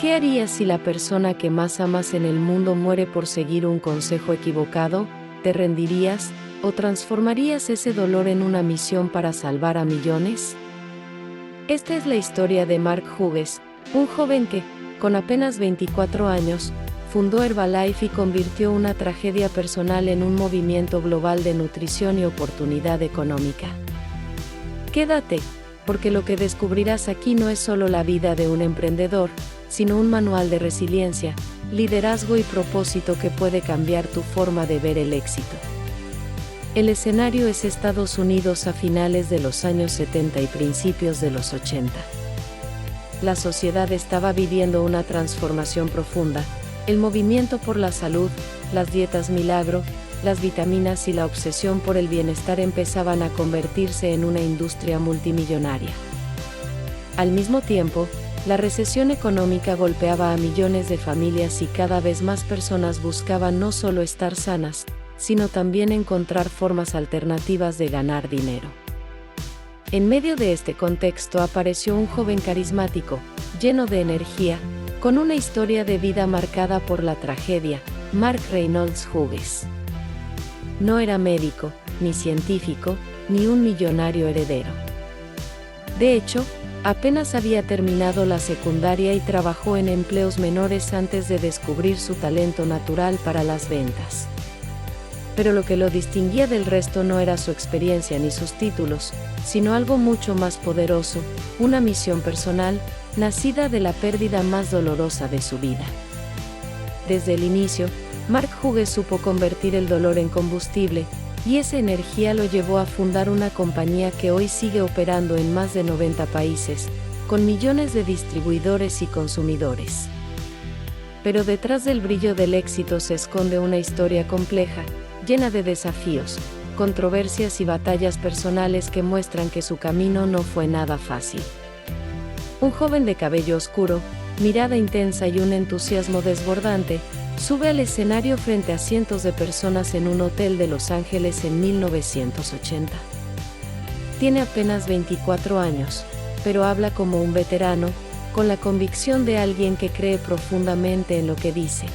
¿Qué harías si la persona que más amas en el mundo muere por seguir un consejo equivocado? ¿Te rendirías o transformarías ese dolor en una misión para salvar a millones? Esta es la historia de Mark Hughes, un joven que, con apenas 24 años, fundó Herbalife y convirtió una tragedia personal en un movimiento global de nutrición y oportunidad económica. Quédate, porque lo que descubrirás aquí no es solo la vida de un emprendedor, sino un manual de resiliencia, liderazgo y propósito que puede cambiar tu forma de ver el éxito. El escenario es Estados Unidos a finales de los años 70 y principios de los 80. La sociedad estaba viviendo una transformación profunda. El movimiento por la salud, las dietas milagro, las vitaminas y la obsesión por el bienestar empezaban a convertirse en una industria multimillonaria. Al mismo tiempo, la recesión económica golpeaba a millones de familias y cada vez más personas buscaban no solo estar sanas, sino también encontrar formas alternativas de ganar dinero. En medio de este contexto apareció un joven carismático, lleno de energía, con una historia de vida marcada por la tragedia, Mark Reynolds Hughes. No era médico, ni científico, ni un millonario heredero. De hecho, apenas había terminado la secundaria y trabajó en empleos menores antes de descubrir su talento natural para las ventas. Pero lo que lo distinguía del resto no era su experiencia ni sus títulos, sino algo mucho más poderoso, una misión personal, nacida de la pérdida más dolorosa de su vida. Desde el inicio, Mark Hughes supo convertir el dolor en combustible, y esa energía lo llevó a fundar una compañía que hoy sigue operando en más de 90 países, con millones de distribuidores y consumidores. Pero detrás del brillo del éxito se esconde una historia compleja, llena de desafíos, controversias y batallas personales que muestran que su camino no fue nada fácil. Un joven de cabello oscuro, mirada intensa y un entusiasmo desbordante, sube al escenario frente a cientos de personas en un hotel de Los Ángeles en 1980. Tiene apenas 24 años, pero habla como un veterano, con la convicción de alguien que cree profundamente en lo que dice.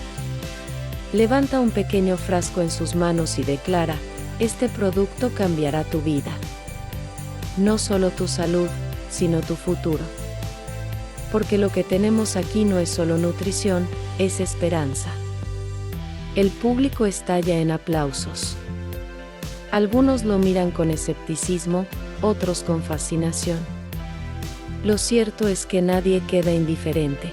Levanta un pequeño frasco en sus manos y declara: este producto cambiará tu vida. No solo tu salud, sino tu futuro. Porque lo que tenemos aquí no es solo nutrición, es esperanza. El público estalla en aplausos. Algunos lo miran con escepticismo, otros con fascinación. Lo cierto es que nadie queda indiferente.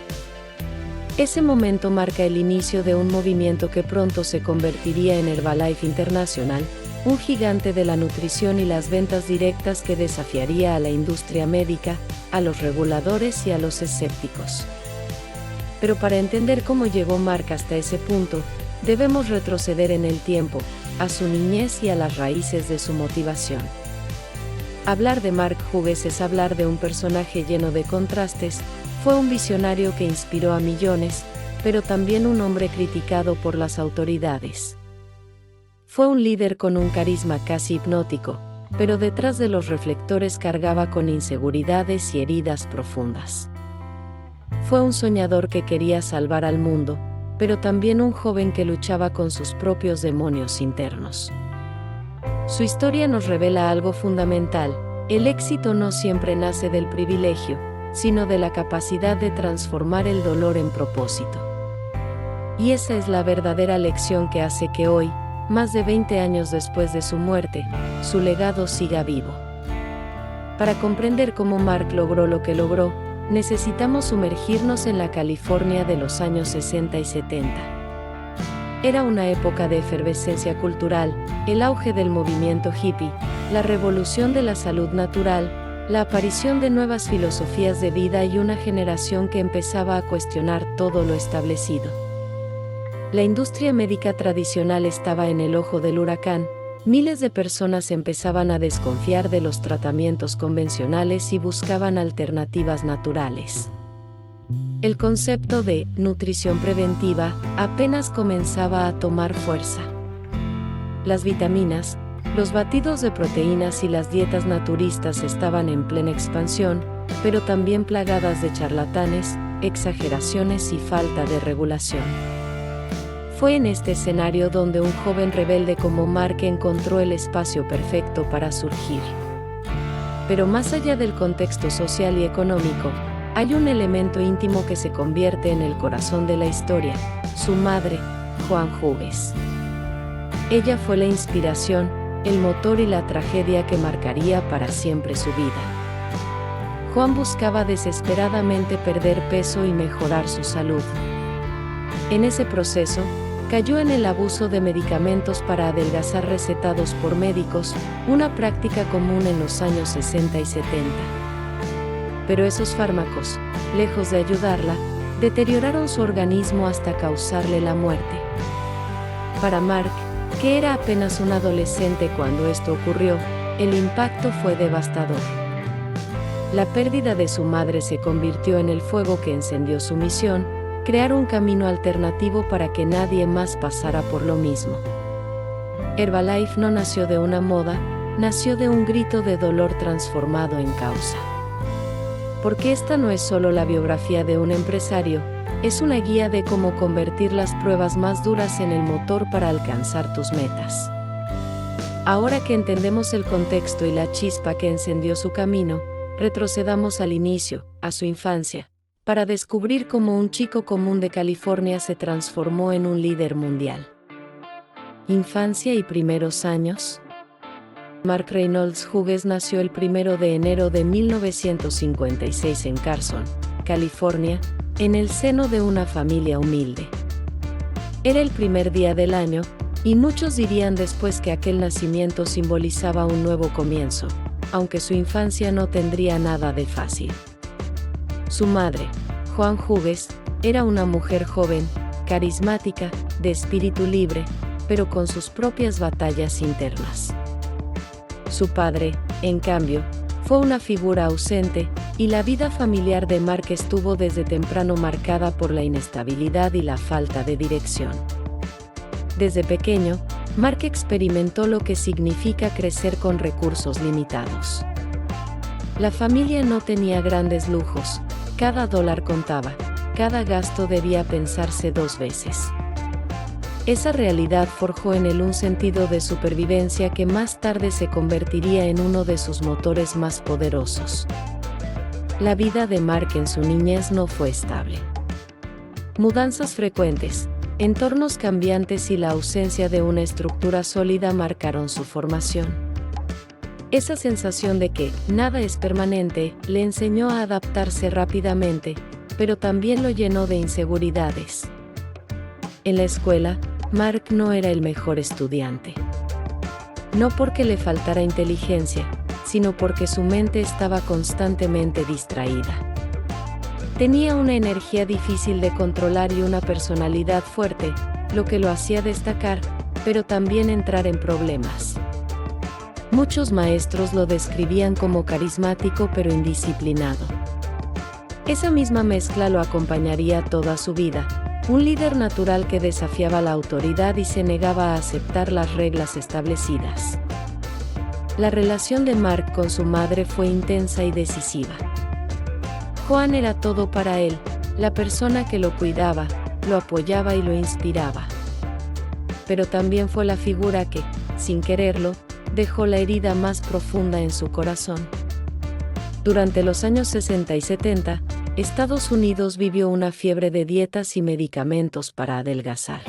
Ese momento marca el inicio de un movimiento que pronto se convertiría en Herbalife International, un gigante de la nutrición y las ventas directas que desafiaría a la industria médica, a los reguladores y a los escépticos. Pero para entender cómo llegó Mark hasta ese punto, debemos retroceder en el tiempo, a su niñez y a las raíces de su motivación. Hablar de Mark Hughes es hablar de un personaje lleno de contrastes. Fue un visionario que inspiró a millones, pero también un hombre criticado por las autoridades. Fue un líder con un carisma casi hipnótico, pero detrás de los reflectores cargaba con inseguridades y heridas profundas. Fue un soñador que quería salvar al mundo, pero también un joven que luchaba con sus propios demonios internos. Su historia nos revela algo fundamental: el éxito no siempre nace del privilegio, sino de la capacidad de transformar el dolor en propósito. Y esa es la verdadera lección que hace que hoy, más de 20 años después de su muerte, su legado siga vivo. Para comprender cómo Mark logró lo que logró, necesitamos sumergirnos en la California de los años 60 y 70. Era una época de efervescencia cultural, el auge del movimiento hippie, la revolución de la salud natural, la aparición de nuevas filosofías de vida y una generación que empezaba a cuestionar todo lo establecido. La industria médica tradicional estaba en el ojo del huracán. Miles de personas empezaban a desconfiar de los tratamientos convencionales y buscaban alternativas naturales. El concepto de nutrición preventiva apenas comenzaba a tomar fuerza. Las vitaminas, los batidos de proteínas y las dietas naturistas estaban en plena expansión, pero también plagadas de charlatanes, exageraciones y falta de regulación. Fue en este escenario donde un joven rebelde como Mark encontró el espacio perfecto para surgir. Pero más allá del contexto social y económico, hay un elemento íntimo que se convierte en el corazón de la historia: su madre, Joan Hughes. Ella fue la inspiración, el motor y la tragedia que marcaría para siempre su vida. Joan buscaba desesperadamente perder peso y mejorar su salud. En ese proceso, cayó en el abuso de medicamentos para adelgazar recetados por médicos, una práctica común en los años 60 y 70. Pero esos fármacos, lejos de ayudarla, deterioraron su organismo hasta causarle la muerte. Para Mark, que era apenas un adolescente cuando esto ocurrió, el impacto fue devastador. La pérdida de su madre se convirtió en el fuego que encendió su misión: crear un camino alternativo para que nadie más pasara por lo mismo. Herbalife no nació de una moda, nació de un grito de dolor transformado en causa. Porque esta no es solo la biografía de un empresario, es una guía de cómo convertir las pruebas más duras en el motor para alcanzar tus metas. Ahora que entendemos el contexto y la chispa que encendió su camino, retrocedamos al inicio, a su infancia, para descubrir cómo un chico común de California se transformó en un líder mundial. Infancia y primeros años. Mark Reynolds Hughes nació el 1 de enero de 1956 en Carson, California, en el seno de una familia humilde. Era el primer día del año, y muchos dirían después que aquel nacimiento simbolizaba un nuevo comienzo, aunque su infancia no tendría nada de fácil. Su madre, Joan Hughes, era una mujer joven, carismática, de espíritu libre, pero con sus propias batallas internas. Su padre, en cambio, fue una figura ausente, y la vida familiar de Mark estuvo desde temprano marcada por la inestabilidad y la falta de dirección. Desde pequeño, Mark experimentó lo que significa crecer con recursos limitados. La familia no tenía grandes lujos, cada dólar contaba, cada gasto debía pensarse 2 veces. Esa realidad forjó en él un sentido de supervivencia que más tarde se convertiría en uno de sus motores más poderosos. La vida de Mark en su niñez no fue estable. Mudanzas frecuentes, entornos cambiantes y la ausencia de una estructura sólida marcaron su formación. Esa sensación de que nada es permanente le enseñó a adaptarse rápidamente, pero también lo llenó de inseguridades. En la escuela, Mark no era el mejor estudiante. No porque le faltara inteligencia, sino porque su mente estaba constantemente distraída. Tenía una energía difícil de controlar y una personalidad fuerte, lo que lo hacía destacar, pero también entrar en problemas. Muchos maestros lo describían como carismático pero indisciplinado. Esa misma mezcla lo acompañaría toda su vida, un líder natural que desafiaba la autoridad y se negaba a aceptar las reglas establecidas. La relación de Mark con su madre fue intensa y decisiva. Joan era todo para él, la persona que lo cuidaba, lo apoyaba y lo inspiraba. Pero también fue la figura que, sin quererlo, dejó la herida más profunda en su corazón. Durante los años 60 y 70, Estados Unidos vivió una fiebre de dietas y medicamentos para adelgazar.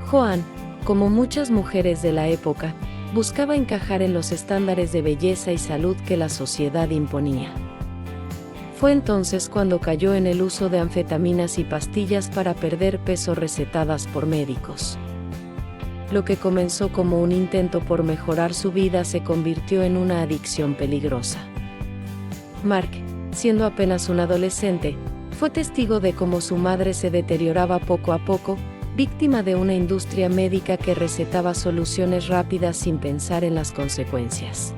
Joan, como muchas mujeres de la época, buscaba encajar en los estándares de belleza y salud que la sociedad imponía. Fue entonces cuando cayó en el uso de anfetaminas y pastillas para perder peso recetadas por médicos. Lo que comenzó como un intento por mejorar su vida se convirtió en una adicción peligrosa. Mark, siendo apenas un adolescente, fue testigo de cómo su madre se deterioraba poco a poco, víctima de una industria médica que recetaba soluciones rápidas sin pensar en las consecuencias.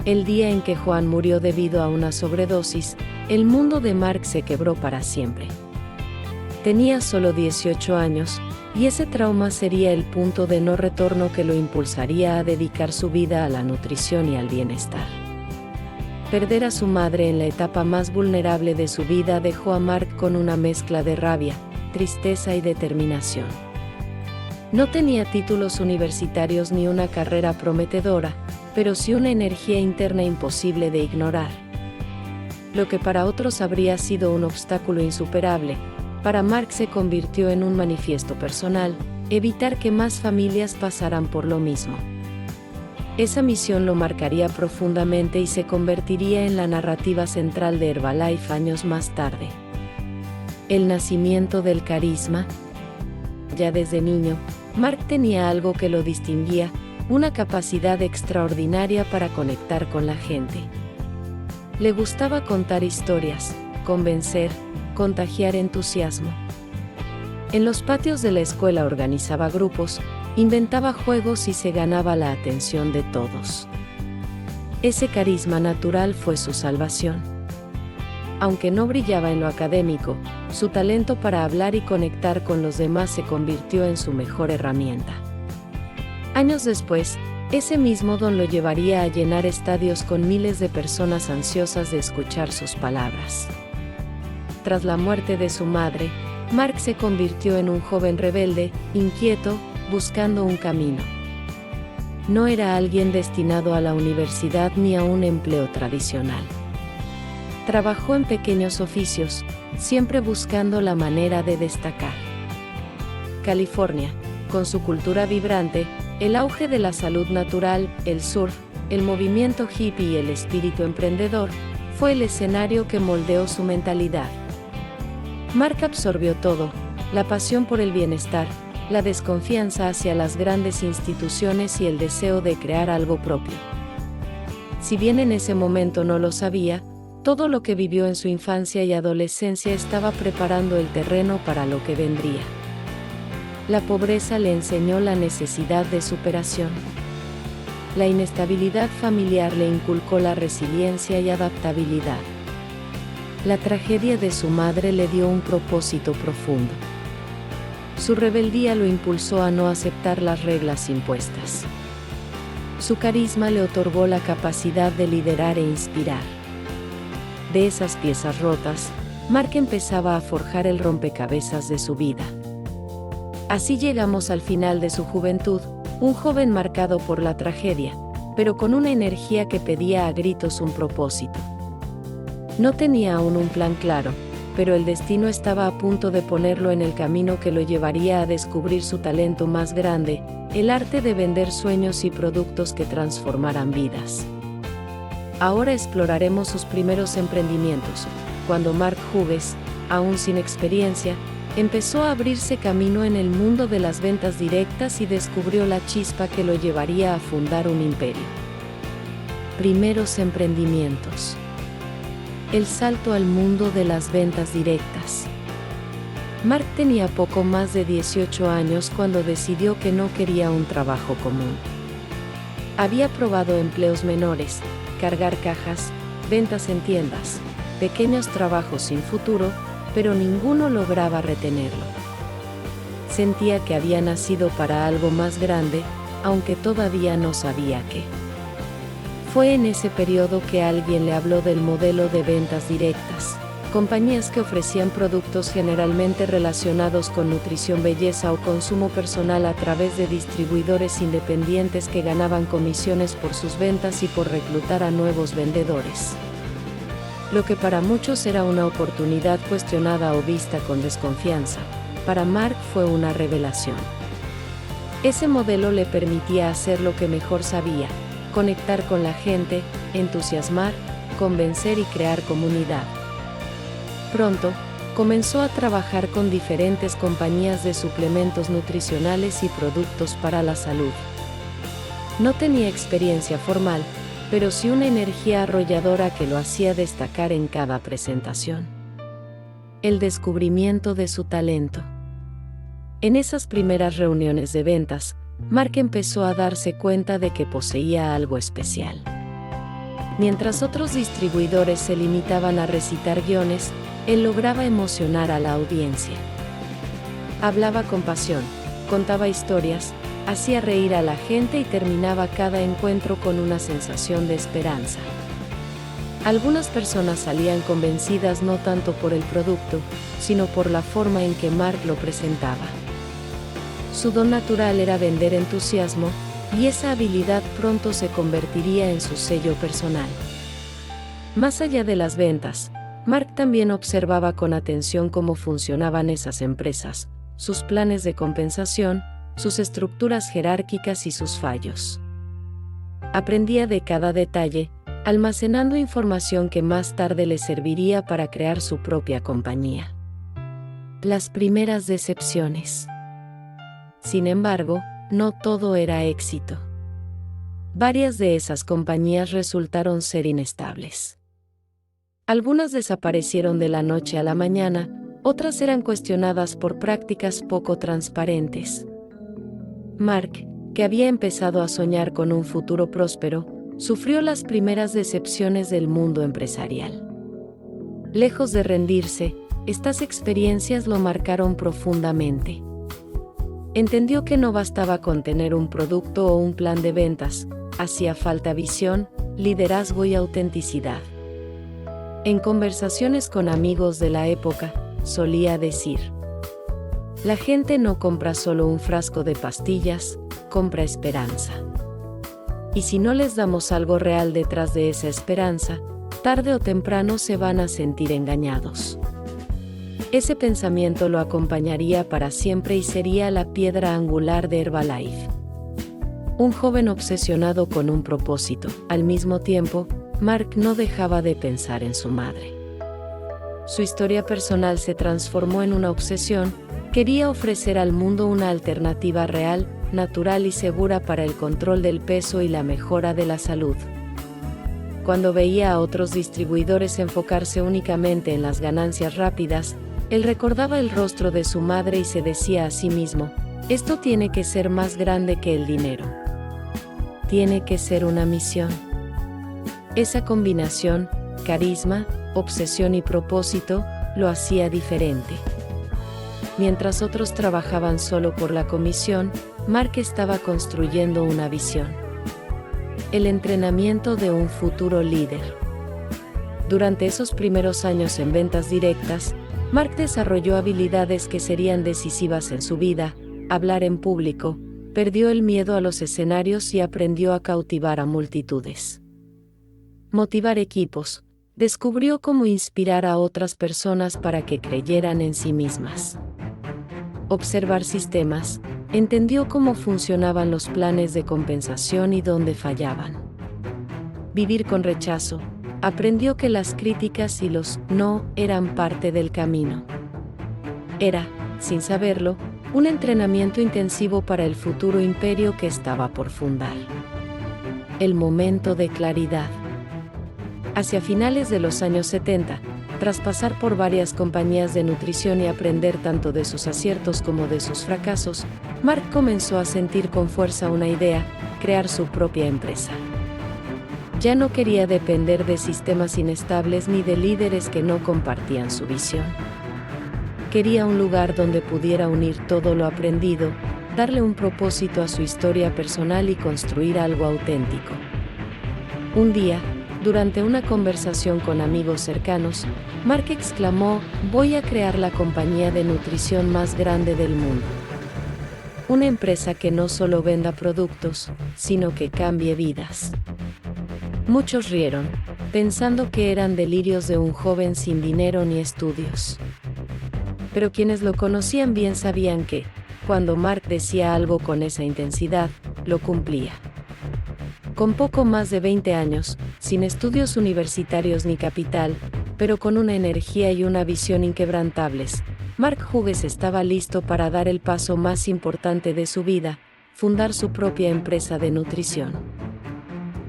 El día en que Joan murió debido a una sobredosis, el mundo de Mark se quebró para siempre. Tenía solo 18 años, y ese trauma sería el punto de no retorno que lo impulsaría a dedicar su vida a la nutrición y al bienestar. Perder a su madre en la etapa más vulnerable de su vida dejó a Mark con una mezcla de rabia, tristeza y determinación. No tenía títulos universitarios ni una carrera prometedora, pero sí una energía interna imposible de ignorar. Lo que para otros habría sido un obstáculo insuperable, para Mark se convirtió en un manifiesto personal: evitar que más familias pasaran por lo mismo. Esa misión lo marcaría profundamente y se convertiría en la narrativa central de Herbalife años más tarde. El nacimiento del carisma. Ya desde niño, Mark tenía algo que lo distinguía: una capacidad extraordinaria para conectar con la gente. Le gustaba contar historias, convencer, contagiar entusiasmo. En los patios de la escuela organizaba grupos, inventaba juegos y se ganaba la atención de todos. Ese carisma natural fue su salvación. Aunque no brillaba en lo académico, su talento para hablar y conectar con los demás se convirtió en su mejor herramienta. Años después, ese mismo don lo llevaría a llenar estadios con miles de personas ansiosas de escuchar sus palabras. Tras la muerte de su madre, Mark se convirtió en un joven rebelde, inquieto, buscando un camino. No era alguien destinado a la universidad ni a un empleo tradicional. Trabajó en pequeños oficios, siempre buscando la manera de destacar. California, con su cultura vibrante, el auge de la salud natural, el surf, el movimiento hippie y el espíritu emprendedor, fue el escenario que moldeó su mentalidad. Mark absorbió todo: la pasión por el bienestar, la desconfianza hacia las grandes instituciones y el deseo de crear algo propio. Si bien en ese momento no lo sabía, todo lo que vivió en su infancia y adolescencia estaba preparando el terreno para lo que vendría. La pobreza le enseñó la necesidad de superación. La inestabilidad familiar le inculcó la resiliencia y adaptabilidad. La tragedia de su madre le dio un propósito profundo. Su rebeldía lo impulsó a no aceptar las reglas impuestas. Su carisma le otorgó la capacidad de liderar e inspirar. De esas piezas rotas, Mark empezaba a forjar el rompecabezas de su vida. Así llegamos al final de su juventud, un joven marcado por la tragedia, pero con una energía que pedía a gritos un propósito. No tenía aún un plan claro, pero el destino estaba a punto de ponerlo en el camino que lo llevaría a descubrir su talento más grande: el arte de vender sueños y productos que transformaran vidas. Ahora exploraremos sus primeros emprendimientos, cuando Mark Hughes, aún sin experiencia, empezó a abrirse camino en el mundo de las ventas directas y descubrió la chispa que lo llevaría a fundar un imperio. Primeros emprendimientos. El salto al mundo de las ventas directas. Mark tenía poco más de 18 años cuando decidió que no quería un trabajo común. Había probado empleos menores, cargar cajas, ventas en tiendas, pequeños trabajos sin futuro, pero ninguno lograba retenerlo. Sentía que había nacido para algo más grande, aunque todavía no sabía qué. Fue en ese periodo que alguien le habló del modelo de ventas directas, compañías que ofrecían productos generalmente relacionados con nutrición, belleza o consumo personal a través de distribuidores independientes que ganaban comisiones por sus ventas y por reclutar a nuevos vendedores. Lo que para muchos era una oportunidad cuestionada o vista con desconfianza, para Mark fue una revelación. Ese modelo le permitía hacer lo que mejor sabía: conectar con la gente, entusiasmar, convencer y crear comunidad. Pronto, comenzó a trabajar con diferentes compañías de suplementos nutricionales y productos para la salud. No tenía experiencia formal, pero sí una energía arrolladora que lo hacía destacar en cada presentación. El descubrimiento de su talento. En esas primeras reuniones de ventas, Mark empezó a darse cuenta de que poseía algo especial. Mientras otros distribuidores se limitaban a recitar guiones, él lograba emocionar a la audiencia. Hablaba con pasión, contaba historias, hacía reír a la gente y terminaba cada encuentro con una sensación de esperanza. Algunas personas salían convencidas no tanto por el producto, sino por la forma en que Mark lo presentaba. Su don natural era vender entusiasmo, y esa habilidad pronto se convertiría en su sello personal. Más allá de las ventas, Mark también observaba con atención cómo funcionaban esas empresas, sus planes de compensación, sus estructuras jerárquicas y sus fallos. Aprendía de cada detalle, almacenando información que más tarde le serviría para crear su propia compañía. Las primeras decepciones. Sin embargo, no todo era éxito. Varias de esas compañías resultaron ser inestables. Algunas desaparecieron de la noche a la mañana, otras eran cuestionadas por prácticas poco transparentes. Mark, que había empezado a soñar con un futuro próspero, sufrió las primeras decepciones del mundo empresarial. Lejos de rendirse, estas experiencias lo marcaron profundamente. Entendió que no bastaba con tener un producto o un plan de ventas, hacía falta visión, liderazgo y autenticidad. En conversaciones con amigos de la época, solía decir: la gente no compra solo un frasco de pastillas, compra esperanza. Y si no les damos algo real detrás de esa esperanza, tarde o temprano se van a sentir engañados. Ese pensamiento lo acompañaría para siempre y sería la piedra angular de Herbalife. Un joven obsesionado con un propósito. Al mismo tiempo, Mark no dejaba de pensar en su madre. Su historia personal se transformó en una obsesión. Quería ofrecer al mundo una alternativa real, natural y segura para el control del peso y la mejora de la salud. Cuando veía a otros distribuidores enfocarse únicamente en las ganancias rápidas, él recordaba el rostro de su madre y se decía a sí mismo: esto tiene que ser más grande que el dinero. Tiene que ser una misión. Esa combinación, carisma, obsesión y propósito, lo hacía diferente. Mientras otros trabajaban solo por la comisión, Mark estaba construyendo una visión. El entrenamiento de un futuro líder. Durante esos primeros años en ventas directas, Mark desarrolló habilidades que serían decisivas en su vida: hablar en público, perdió el miedo a los escenarios y aprendió a cautivar a multitudes. Motivar equipos, descubrió cómo inspirar a otras personas para que creyeran en sí mismas. Observar sistemas, entendió cómo funcionaban los planes de compensación y dónde fallaban. Vivir con rechazo, aprendió que las críticas y los no eran parte del camino. Era, sin saberlo, un entrenamiento intensivo para el futuro imperio que estaba por fundar. El momento de claridad. Hacia finales de los años 70, tras pasar por varias compañías de nutrición y aprender tanto de sus aciertos como de sus fracasos, Mark comenzó a sentir con fuerza una idea: crear su propia empresa. Ya no quería depender de sistemas inestables ni de líderes que no compartían su visión. Quería un lugar donde pudiera unir todo lo aprendido, darle un propósito a su historia personal y construir algo auténtico. Un día, durante una conversación con amigos cercanos, Mark exclamó: voy a crear la compañía de nutrición más grande del mundo. Una empresa que no solo venda productos, sino que cambie vidas. Muchos rieron, pensando que eran delirios de un joven sin dinero ni estudios. Pero quienes lo conocían bien sabían que, cuando Mark decía algo con esa intensidad, lo cumplía. Con poco más de 20 años, sin estudios universitarios ni capital, pero con una energía y una visión inquebrantables, Mark Hughes estaba listo para dar el paso más importante de su vida: fundar su propia empresa de nutrición.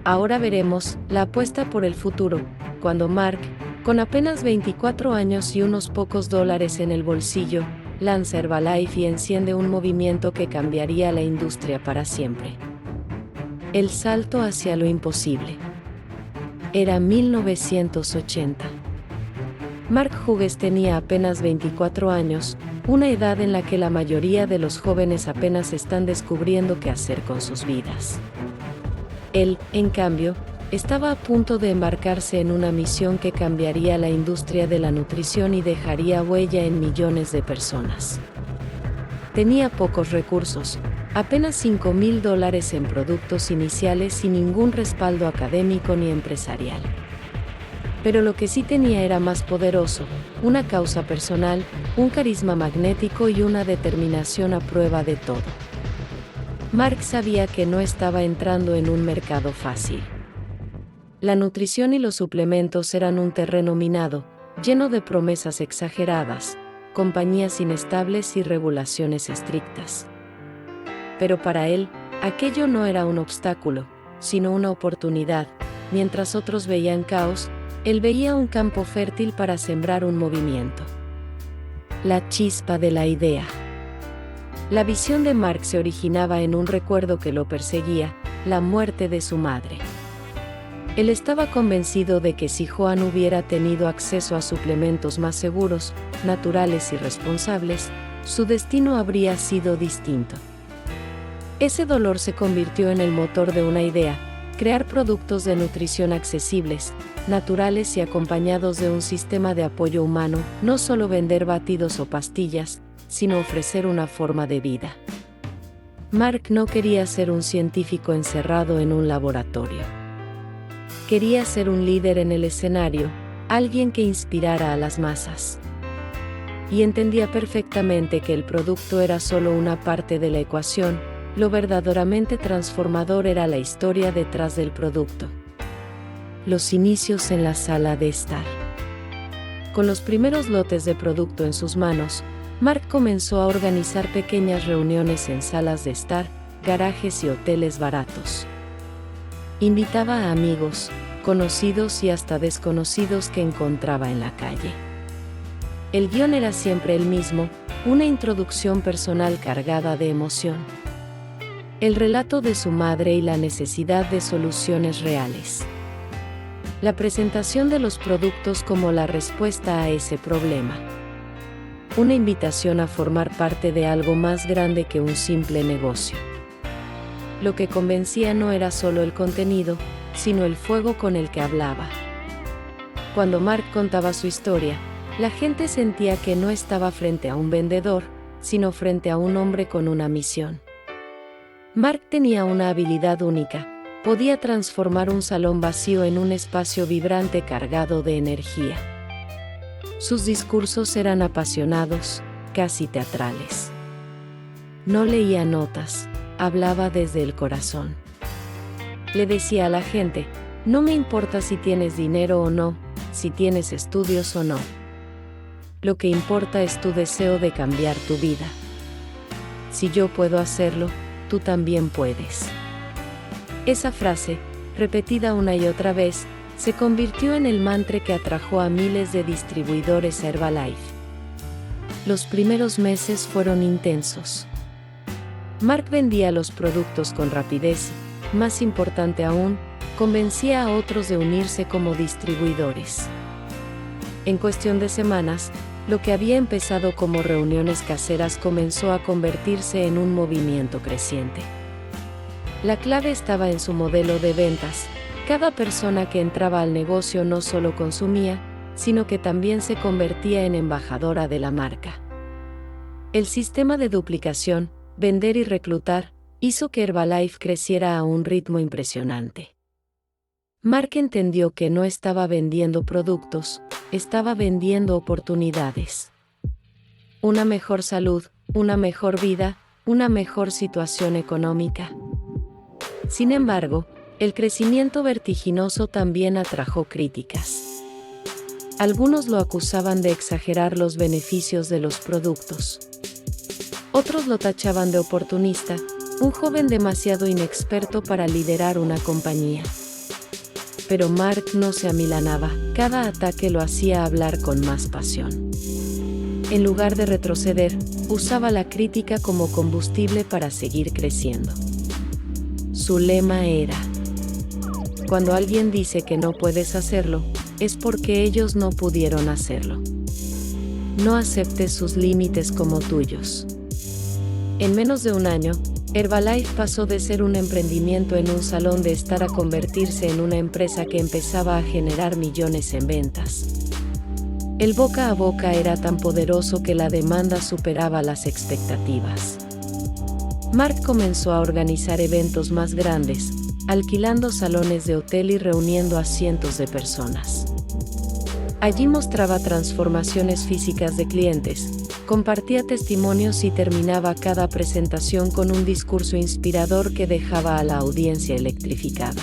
Ahora veremos la apuesta por el futuro, cuando Mark, con apenas 24 años y unos pocos dólares en el bolsillo, lanza Herbalife y enciende un movimiento que cambiaría la industria para siempre. El salto hacia lo imposible. Era 1980. Mark Hughes tenía apenas 24 años, una edad en la que la mayoría de los jóvenes apenas están descubriendo qué hacer con sus vidas. Él, en cambio, Estaba a punto de embarcarse en una misión que cambiaría la industria de la nutrición y dejaría huella en millones de personas. Tenía pocos recursos, apenas $5,000 en productos iniciales y ningún respaldo académico ni empresarial. Pero lo que sí tenía era más poderoso, una causa personal, un carisma magnético y una determinación a prueba de todo. Mark sabía que no estaba entrando en un mercado fácil. La nutrición y los suplementos eran un terreno minado, lleno de promesas exageradas, compañías inestables y regulaciones estrictas. Pero para él, aquello no era un obstáculo, sino una oportunidad. Mientras otros veían caos, él veía un campo fértil para sembrar un movimiento. La chispa de la idea. La visión de Mark se originaba en un recuerdo que lo perseguía, la muerte de su madre. Él estaba convencido de que si Joan hubiera tenido acceso a suplementos más seguros, naturales y responsables, su destino habría sido distinto. Ese dolor se convirtió en el motor de una idea: crear productos de nutrición accesibles, naturales y acompañados de un sistema de apoyo humano, no solo vender batidos o pastillas, sino ofrecer una forma de vida. Mark no quería ser un científico encerrado en un laboratorio. Quería ser un líder en el escenario, alguien que inspirara a las masas. Y entendía perfectamente que el producto era solo una parte de la ecuación. Lo verdaderamente transformador era la historia detrás del producto. Los inicios en la sala de estar. Con los primeros lotes de producto en sus manos, Mark comenzó a organizar pequeñas reuniones en salas de estar, garajes y hoteles baratos. Invitaba a amigos, conocidos y hasta desconocidos que encontraba en la calle. El guión era siempre el mismo, una introducción personal cargada de emoción. El relato de su madre y la necesidad de soluciones reales. La presentación de los productos como la respuesta a ese problema. Una invitación a formar parte de algo más grande que un simple negocio. Lo que convencía no era solo el contenido, sino el fuego con el que hablaba. Cuando Mark contaba su historia, la gente sentía que no estaba frente a un vendedor, sino frente a un hombre con una misión. Mark tenía una habilidad única: podía transformar un salón vacío en un espacio vibrante cargado de energía. Sus discursos eran apasionados, casi teatrales. No leía notas, hablaba desde el corazón. Le decía a la gente: no me importa si tienes dinero o no, si tienes estudios o no. Lo que importa es tu deseo de cambiar tu vida. Si yo puedo hacerlo, tú también puedes. Esa frase, repetida una y otra vez, se convirtió en el mantra que atrajo a miles de distribuidores a Herbalife. Los primeros meses fueron intensos. Mark vendía los productos con rapidez. Más importante aún, convencía a otros de unirse como distribuidores. En cuestión de semanas, lo que había empezado como reuniones caseras comenzó a convertirse en un movimiento creciente. La clave estaba en su modelo de ventas. Cada persona que entraba al negocio no solo consumía, sino que también se convertía en embajadora de la marca. El sistema de duplicación, vender y reclutar, hizo que Herbalife creciera a un ritmo impresionante. Mark entendió que no estaba vendiendo productos, estaba vendiendo oportunidades. Una mejor salud, una mejor vida, una mejor situación económica. Sin embargo, el crecimiento vertiginoso también atrajo críticas. Algunos lo acusaban de exagerar los beneficios de los productos. Otros lo tachaban de oportunista, un joven demasiado inexperto para liderar una compañía. Pero Mark no se amilanaba, cada ataque lo hacía hablar con más pasión. En lugar de retroceder, usaba la crítica como combustible para seguir creciendo. Su lema era: cuando alguien dice que no puedes hacerlo, es porque ellos no pudieron hacerlo. No aceptes sus límites como tuyos. En menos de un año, Herbalife pasó de ser un emprendimiento en un salón de estar a convertirse en una empresa que empezaba a generar millones en ventas. El boca a boca era tan poderoso que la demanda superaba las expectativas. Mark comenzó a organizar eventos más grandes, alquilando salones de hotel y reuniendo a cientos de personas. Allí mostraba transformaciones físicas de clientes, compartía testimonios y terminaba cada presentación con un discurso inspirador que dejaba a la audiencia electrificada.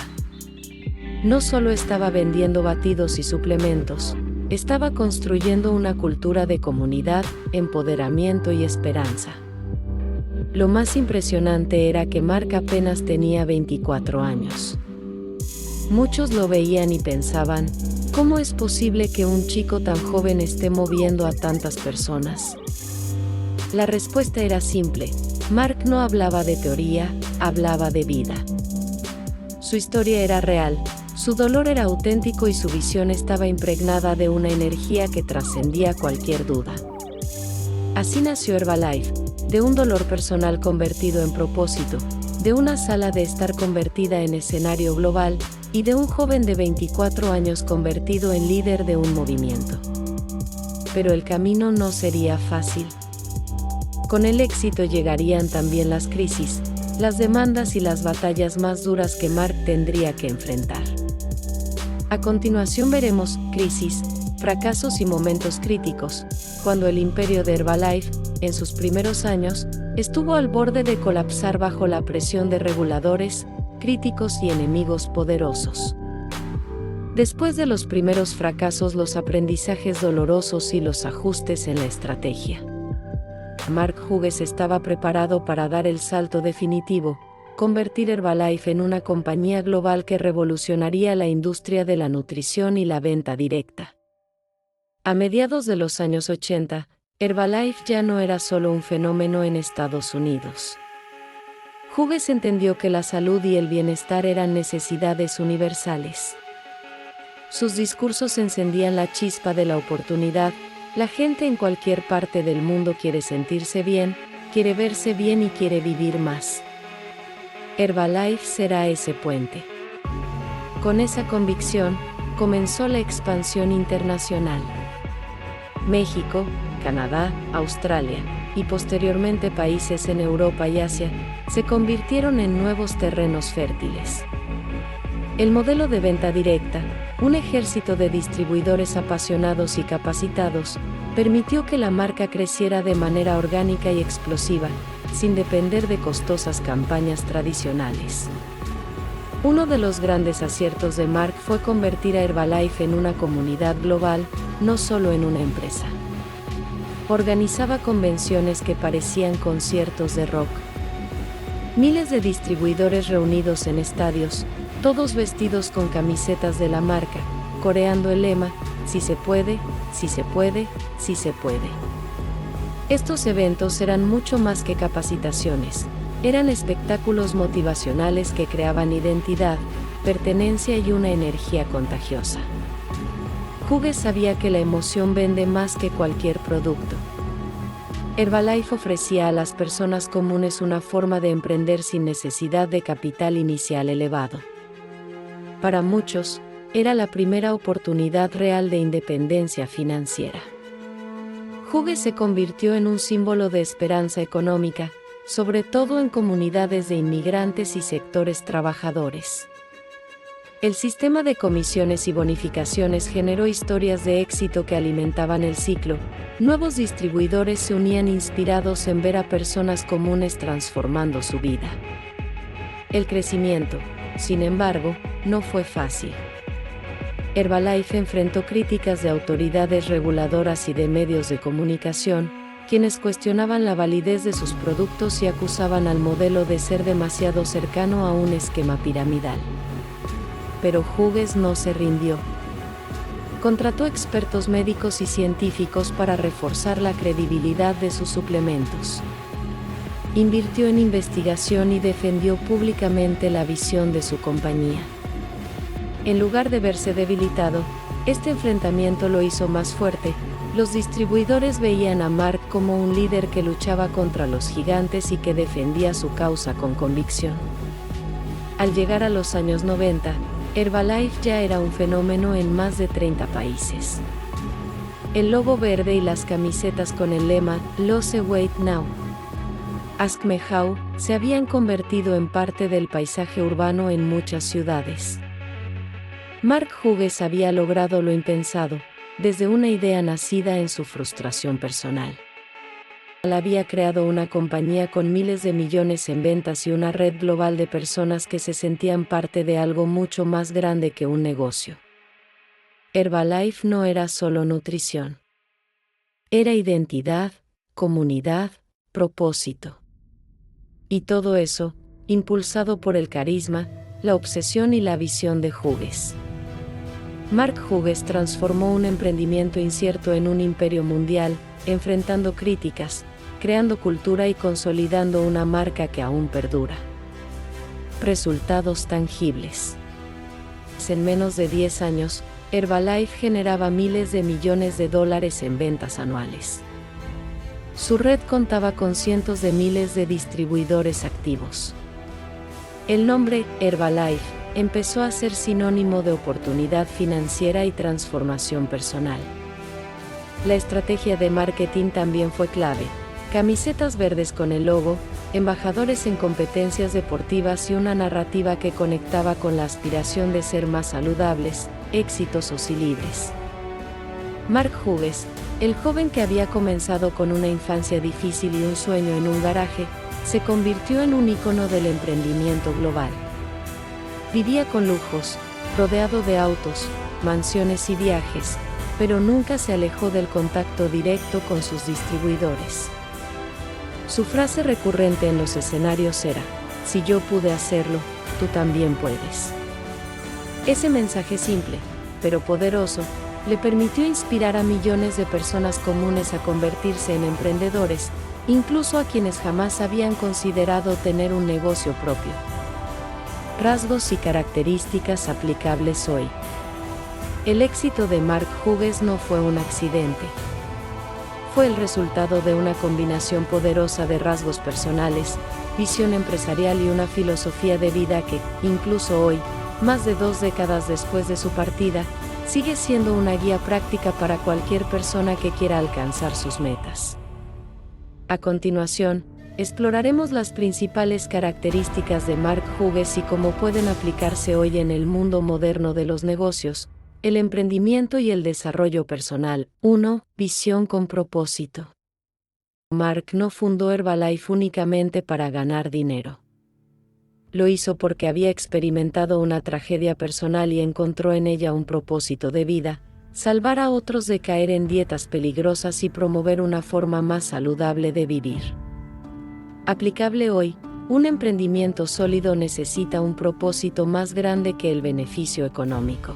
No solo estaba vendiendo batidos y suplementos, estaba construyendo una cultura de comunidad, empoderamiento y esperanza. Lo más impresionante era que Mark apenas tenía 24 años. Muchos lo veían y pensaban, ¿cómo es posible que un chico tan joven esté moviendo a tantas personas? La respuesta era simple: Mark no hablaba de teoría, hablaba de vida. Su historia era real, su dolor era auténtico y su visión estaba impregnada de una energía que trascendía cualquier duda. Así nació Herbalife, de un dolor personal convertido en propósito, de una sala de estar convertida en escenario global, y de un joven de 24 años convertido en líder de un movimiento. Pero el camino no sería fácil. Con el éxito llegarían también las crisis, las demandas y las batallas más duras que Mark tendría que enfrentar. A continuación veremos crisis, fracasos y momentos críticos, cuando el imperio de Herbalife, en sus primeros años, estuvo al borde de colapsar bajo la presión de reguladores, críticos y enemigos poderosos. Después de los primeros fracasos, los aprendizajes dolorosos y los ajustes en la estrategia. Mark Hughes estaba preparado para dar el salto definitivo, convertir Herbalife en una compañía global que revolucionaría la industria de la nutrición y la venta directa. A mediados de los años 80, Herbalife ya no era solo un fenómeno en Estados Unidos. Hughes entendió que la salud y el bienestar eran necesidades universales. Sus discursos encendían la chispa de la oportunidad. La gente en cualquier parte del mundo quiere sentirse bien, quiere verse bien y quiere vivir más. Herbalife será ese puente. Con esa convicción, comenzó la expansión internacional. México, Canadá, Australia, y posteriormente países en Europa y Asia, se convirtieron en nuevos terrenos fértiles. El modelo de venta directa, un ejército de distribuidores apasionados y capacitados, permitió que la marca creciera de manera orgánica y explosiva, sin depender de costosas campañas tradicionales. Uno de los grandes aciertos de Mark fue convertir a Herbalife en una comunidad global, no solo en una empresa. Organizaba convenciones que parecían conciertos de rock. Miles de distribuidores reunidos en estadios, todos vestidos con camisetas de la marca, coreando el lema: "Si se puede, si se puede, si se puede". Estos eventos eran mucho más que capacitaciones, eran espectáculos motivacionales que creaban identidad, pertenencia y una energía contagiosa. Hughes sabía que la emoción vende más que cualquier producto. Herbalife ofrecía a las personas comunes una forma de emprender sin necesidad de capital inicial elevado. Para muchos, era la primera oportunidad real de independencia financiera. Hughes se convirtió en un símbolo de esperanza económica, sobre todo en comunidades de inmigrantes y sectores trabajadores. El sistema de comisiones y bonificaciones generó historias de éxito que alimentaban el ciclo. Nuevos distribuidores se unían inspirados en ver a personas comunes transformando su vida. El crecimiento, sin embargo, no fue fácil. Herbalife enfrentó críticas de autoridades reguladoras y de medios de comunicación, quienes cuestionaban la validez de sus productos y acusaban al modelo de ser demasiado cercano a un esquema piramidal. Pero Hughes no se rindió. Contrató expertos médicos y científicos para reforzar la credibilidad de sus suplementos. Invirtió en investigación y defendió públicamente la visión de su compañía. En lugar de verse debilitado, este enfrentamiento lo hizo más fuerte, Los distribuidores veían a Mark como un líder que luchaba contra los gigantes y que defendía su causa con convicción. Al llegar a los años 90, Herbalife ya era un fenómeno en más de 30 países. El logo verde y las camisetas con el lema "Lose Weight Now, Ask Me How" se habían convertido en parte del paisaje urbano en muchas ciudades. Mark Hughes había logrado lo impensado, desde una idea nacida en su frustración personal. Él había creado una compañía con miles de millones en ventas y una red global de personas que se sentían parte de algo mucho más grande que un negocio. Herbalife no era solo nutrición. Era identidad, comunidad, propósito. Y todo eso, impulsado por el carisma, la obsesión y la visión de Hughes. Mark Hughes transformó un emprendimiento incierto en un imperio mundial, enfrentando críticas, creando cultura y consolidando una marca que aún perdura. Resultados tangibles. En menos de 10 años, Herbalife generaba miles de millones de dólares en ventas anuales. Su red contaba con cientos de miles de distribuidores activos. El nombre Herbalife empezó a ser sinónimo de oportunidad financiera y transformación personal. La estrategia de marketing también fue clave: camisetas verdes con el logo, embajadores en competencias deportivas y una narrativa que conectaba con la aspiración de ser más saludables, exitosos y libres. Mark Hughes, el joven que había comenzado con una infancia difícil y un sueño en un garaje, se convirtió en un ícono del emprendimiento global. Vivía con lujos, rodeado de autos, mansiones y viajes, pero nunca se alejó del contacto directo con sus distribuidores. Su frase recurrente en los escenarios era: "Si yo pude hacerlo, tú también puedes". Ese mensaje simple, pero poderoso, le permitió inspirar a millones de personas comunes a convertirse en emprendedores, incluso a quienes jamás habían considerado tener un negocio propio. Rasgos y características aplicables hoy. El éxito de Mark Hughes no fue un accidente. Fue el resultado de una combinación poderosa de rasgos personales, visión empresarial y una filosofía de vida que, incluso hoy, más de 2 décadas después de su partida, sigue siendo una guía práctica para cualquier persona que quiera alcanzar sus metas. A continuación, exploraremos las principales características de Mark Hughes y cómo pueden aplicarse hoy en el mundo moderno de los negocios, el emprendimiento y el desarrollo personal. 1. Visión con propósito. Mark no fundó Herbalife únicamente para ganar dinero. Lo hizo porque había experimentado una tragedia personal y encontró en ella un propósito de vida: salvar a otros de caer en dietas peligrosas y promover una forma más saludable de vivir. Aplicable hoy, un emprendimiento sólido necesita un propósito más grande que el beneficio económico.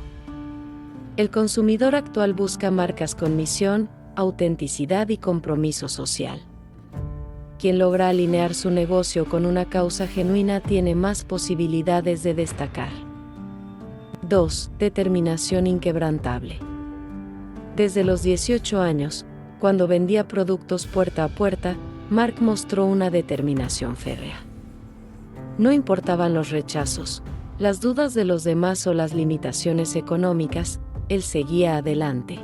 El consumidor actual busca marcas con misión, autenticidad y compromiso social. Quien logra alinear su negocio con una causa genuina tiene más posibilidades de destacar. 2. Determinación inquebrantable. Desde los 18 años, cuando vendía productos puerta a puerta, Mark mostró una determinación férrea. No importaban los rechazos, las dudas de los demás o las limitaciones económicas, él seguía adelante.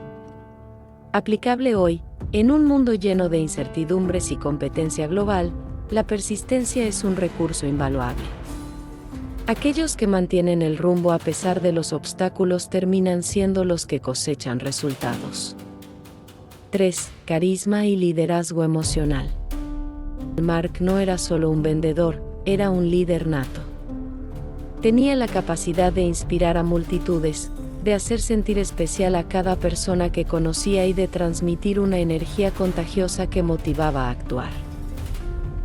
Aplicable hoy, en un mundo lleno de incertidumbres y competencia global, la persistencia es un recurso invaluable. Aquellos que mantienen el rumbo a pesar de los obstáculos terminan siendo los que cosechan resultados. 3. Carisma y liderazgo emocional. Mark no era solo un vendedor, era un líder nato. Tenía la capacidad de inspirar a multitudes, de hacer sentir especial a cada persona que conocía y de transmitir una energía contagiosa que motivaba a actuar.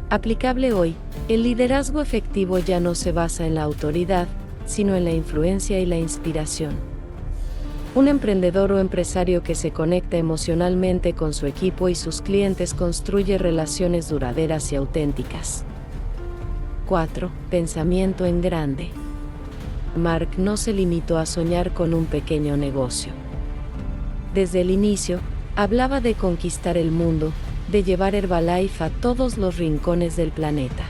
Aplicable hoy, el liderazgo efectivo ya no se basa en la autoridad, sino en la influencia y la inspiración. Un emprendedor o empresario que se conecta emocionalmente con su equipo y sus clientes construye relaciones duraderas y auténticas. 4. Pensamiento en grande. Mark no se limitó a soñar con un pequeño negocio. Desde el inicio, Hablaba de conquistar el mundo, de llevar Herbalife a todos los rincones del planeta.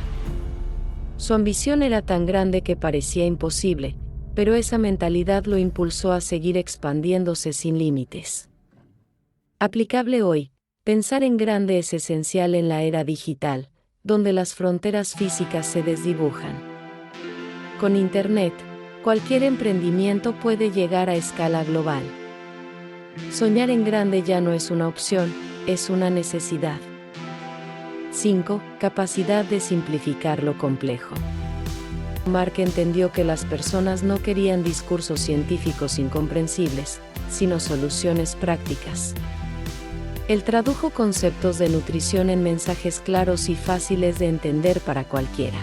Su ambición era tan grande que parecía imposible, pero esa mentalidad lo impulsó a seguir expandiéndose sin límites. Aplicable hoy, pensar en grande es esencial en la era digital, donde las fronteras físicas se desdibujan. Con Internet, cualquier emprendimiento puede llegar a escala global. Soñar en grande ya no es una opción, es una necesidad. 5. Capacidad de simplificar lo complejo. Mark entendió que las personas no querían discursos científicos incomprensibles, sino soluciones prácticas. Él tradujo conceptos de nutrición en mensajes claros y fáciles de entender para cualquiera.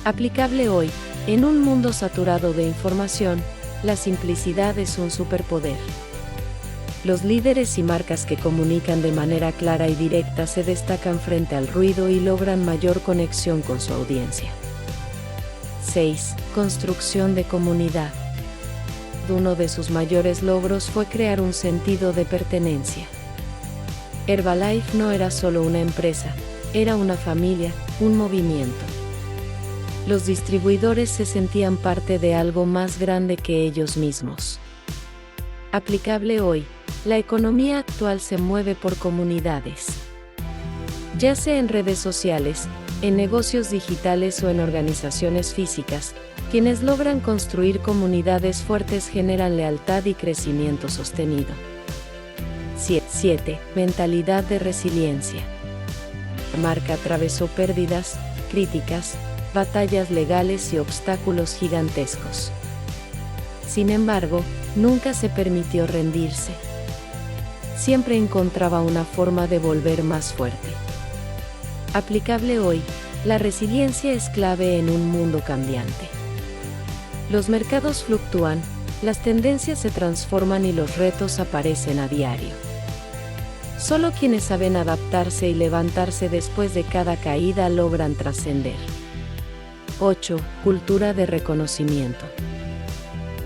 Aplicable hoy, en un mundo saturado de información, la simplicidad es un superpoder. Los líderes y marcas que comunican de manera clara y directa se destacan frente al ruido y logran mayor conexión con su audiencia. 6. Construcción de comunidad. Uno de sus mayores logros fue crear un sentido de pertenencia. Herbalife no era solo una empresa, era una familia, un movimiento. Los distribuidores se sentían parte de algo más grande que ellos mismos. Aplicable hoy, la economía actual se mueve por comunidades. Ya sea en redes sociales, en negocios digitales o en organizaciones físicas, quienes logran construir comunidades fuertes generan lealtad y crecimiento sostenido. 7. Mentalidad de resiliencia. Mark atravesó pérdidas, críticas, batallas legales y obstáculos gigantescos. Sin embargo, nunca se permitió rendirse. Siempre encontraba una forma de volver más fuerte. Aplicable hoy, la resiliencia es clave en un mundo cambiante. Los mercados fluctúan, las tendencias se transforman y los retos aparecen a diario. Solo quienes saben adaptarse y levantarse después de cada caída logran trascender. 8. Cultura de reconocimiento.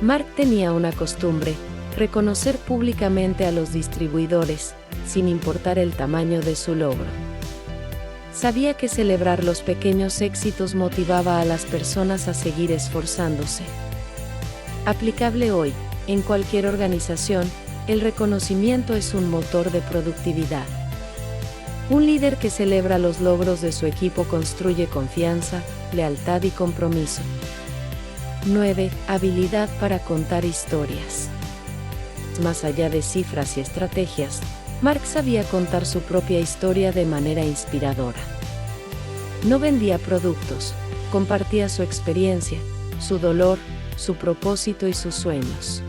Mark tenía una costumbre: reconocer públicamente a los distribuidores, sin importar el tamaño de su logro. Sabía que celebrar los pequeños éxitos motivaba a las personas a seguir esforzándose. Aplicable hoy, en cualquier organización, el reconocimiento es un motor de productividad. Un líder que celebra los logros de su equipo construye confianza, lealtad y compromiso. 9. Habilidad para contar historias. Más allá de cifras y estrategias, Mark sabía contar su propia historia de manera inspiradora. No vendía productos, compartía su experiencia, su dolor, su propósito y sus sueños.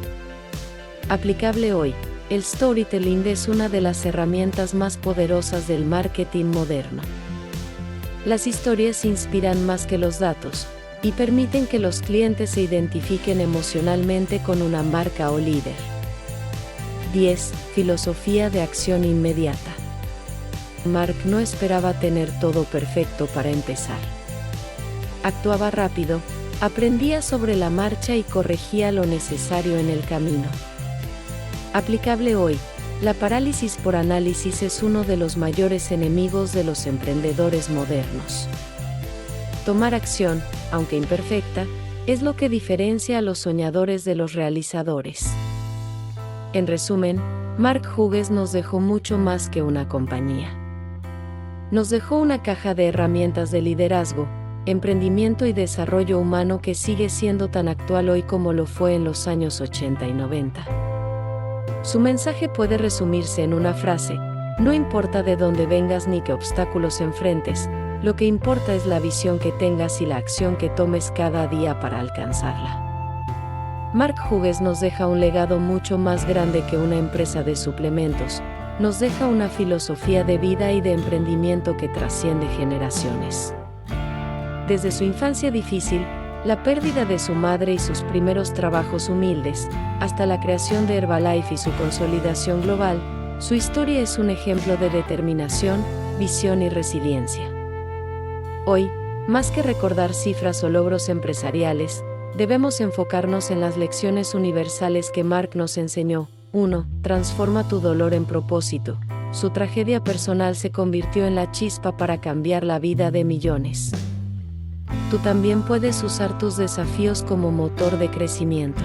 Aplicable hoy, el storytelling es una de las herramientas más poderosas del marketing moderno. Las historias inspiran más que los datos, y permiten que los clientes se identifiquen emocionalmente con una marca o líder. 10. Filosofía de acción inmediata. Mark no esperaba tener todo perfecto para empezar. Actuaba rápido, aprendía sobre la marcha y corregía lo necesario en el camino. Aplicable hoy, la parálisis por análisis es uno de los mayores enemigos de los emprendedores modernos. Tomar acción, aunque imperfecta, es lo que diferencia a los soñadores de los realizadores. En resumen, Mark Hughes nos dejó mucho más que una compañía. Nos dejó una caja de herramientas de liderazgo, emprendimiento y desarrollo humano que sigue siendo tan actual hoy como lo fue en los años 80 y 90. Su mensaje puede resumirse en una frase: no importa de dónde vengas ni qué obstáculos enfrentes, lo que importa es la visión que tengas y la acción que tomes cada día para alcanzarla. Mark Hughes nos deja un legado mucho más grande que una empresa de suplementos, nos deja una filosofía de vida y de emprendimiento que trasciende generaciones. Desde su infancia difícil, la pérdida de su madre y sus primeros trabajos humildes, hasta la creación de Herbalife y su consolidación global, su historia es un ejemplo de determinación, visión y resiliencia. Hoy, más que recordar cifras o logros empresariales, debemos enfocarnos en las lecciones universales que Mark nos enseñó, 1. Transforma tu dolor en propósito. Su tragedia personal se convirtió en la chispa para cambiar la vida de millones. Tú también puedes usar tus desafíos como motor de crecimiento.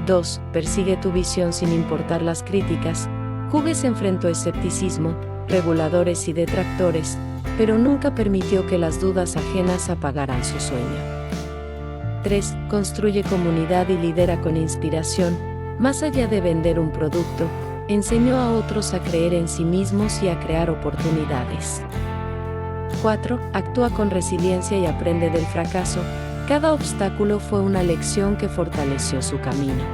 2. Persigue tu visión sin importar las críticas. Hughes enfrentó escepticismo, reguladores y detractores, pero nunca permitió que las dudas ajenas apagaran su sueño. 3. Construye comunidad y lidera con inspiración. Más allá de vender un producto, enseñó a otros a creer en sí mismos y a crear oportunidades. 4. Actúa con resiliencia y aprende del fracaso. Cada obstáculo fue una lección que fortaleció su camino.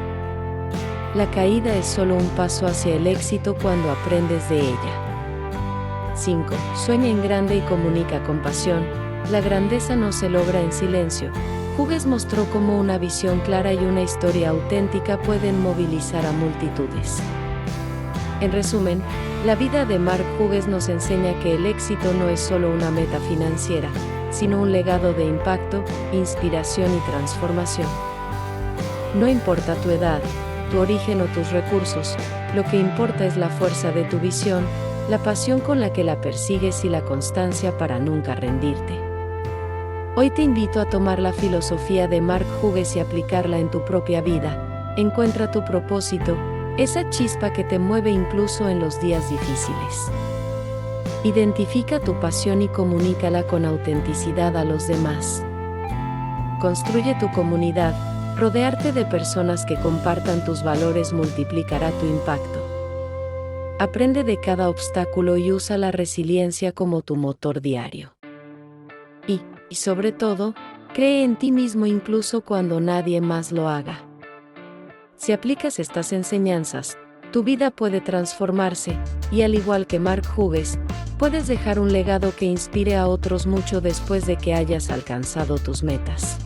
La caída es solo un paso hacia el éxito cuando aprendes de ella. 5. Sueña en grande y comunica con pasión. La grandeza no se logra en silencio. Hughes mostró cómo una visión clara y una historia auténtica pueden movilizar a multitudes. En resumen, la vida de Mark Hughes nos enseña que el éxito no es solo una meta financiera, sino un legado de impacto, inspiración y transformación. No importa tu edad, tu origen o tus recursos, lo que importa es la fuerza de tu visión, la pasión con la que la persigues y la constancia para nunca rendirte. Hoy te invito a tomar la filosofía de Mark Hughes y aplicarla en tu propia vida. Encuentra tu propósito, esa chispa que te mueve incluso en los días difíciles. Identifica tu pasión y comunícala con autenticidad a los demás. Construye tu comunidad. Rodearte de personas que compartan tus valores multiplicará tu impacto. Aprende de cada obstáculo y usa la resiliencia como tu motor diario. Y sobre todo, cree en ti mismo incluso cuando nadie más lo haga. Si aplicas estas enseñanzas, tu vida puede transformarse, y al igual que Mark Hughes, puedes dejar un legado que inspire a otros mucho después de que hayas alcanzado tus metas.